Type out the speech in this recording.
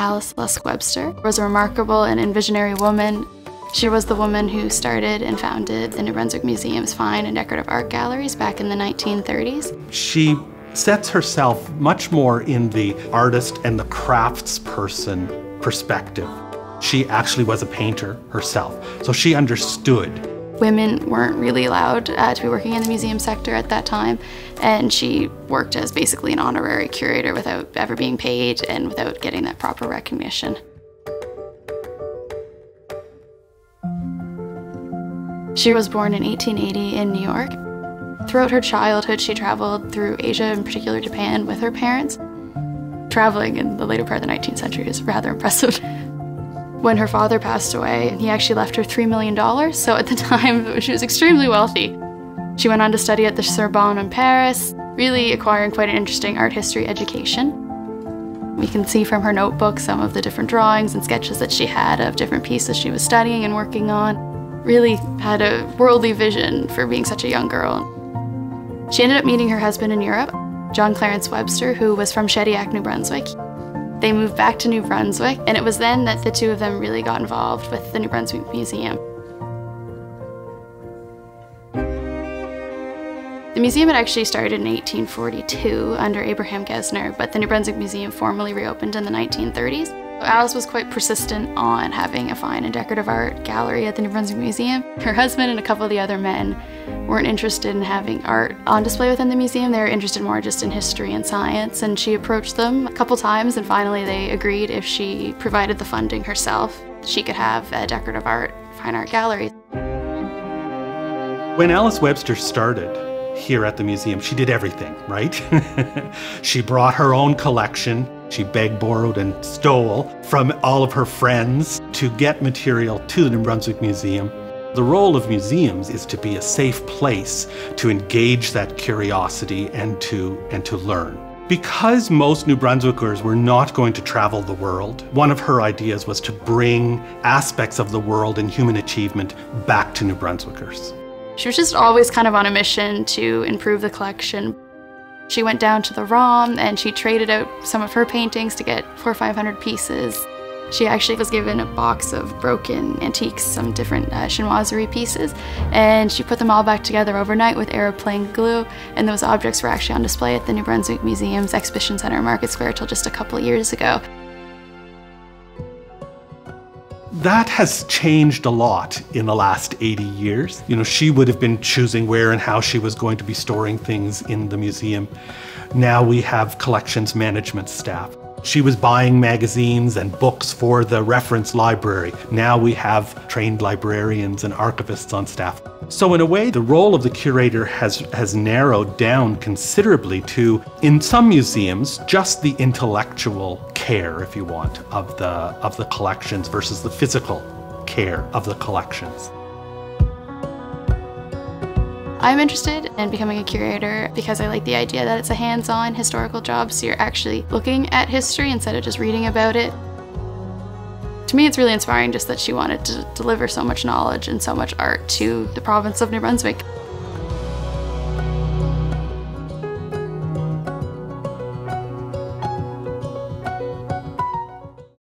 Alice Webster was a remarkable and visionary woman. She was the woman who started and founded the New Brunswick Museum's Fine and Decorative Art Galleries back in the 1930s. She sets herself much more in the artist and the craftsperson perspective. She actually was a painter herself, so she understood. Women weren't really allowed to be working in the museum sector at that time, and she worked as basically an honorary curator without ever being paid and without getting that proper recognition. She was born in 1880 in New York. Throughout her childhood, she traveled through Asia, in particular Japan, with her parents. Traveling in the later part of the 19th century is rather impressive. When her father passed away, he actually left her $3 million, so at the time she was extremely wealthy. She went on to study at the Sorbonne in Paris, really acquiring quite an interesting art history education. We can see from her notebook some of the different drawings and sketches that she had of different pieces she was studying and working on. Really had a worldly vision for being such a young girl. She ended up meeting her husband in Europe, John Clarence Webster, who was from Shediac, New Brunswick. They moved back to New Brunswick, and it was then that the two of them really got involved with the New Brunswick Museum. The museum had actually started in 1842 under Abraham Gesner, but the New Brunswick Museum formally reopened in the 1930s. Alice was quite persistent on having a fine and decorative art gallery at the New Brunswick Museum. Her husband and a couple of the other men weren't interested in having art on display within the museum. They were interested more just in history and science, and she approached them a couple times, and finally they agreed if she provided the funding herself, she could have a decorative art, fine art gallery. When Alice Webster started here at the museum, she did everything, right? She brought her own collection. She begged, borrowed, and stole from all of her friends to get material to the New Brunswick Museum. The role of museums is to be a safe place to engage that curiosity and to learn. Because most New Brunswickers were not going to travel the world, one of her ideas was to bring aspects of the world and human achievement back to New Brunswickers. She was just always kind of on a mission to improve the collection. She went down to the ROM and she traded out some of her paintings to get 400 or 500 pieces. She actually was given a box of broken antiques, some different chinoiserie pieces, and she put them all back together overnight with aeroplane glue, and those objects were actually on display at the New Brunswick Museum's Exhibition Centre in Market Square till just a couple of years ago. That has changed a lot in the last 80 years. You know, she would have been choosing where and how she was going to be storing things in the museum. Now we have collections management staff. She was buying magazines and books for the reference library. Now we have trained librarians and archivists on staff. So in a way, the role of the curator has narrowed down considerably to, in some museums, just the intellectual care, if you want, of the collections versus the physical care of the collections. I'm interested in becoming a curator because I like the idea that it's a hands-on historical job, so you're actually looking at history instead of just reading about it. To me, it's really inspiring just that she wanted to deliver so much knowledge and so much art to the province of New Brunswick.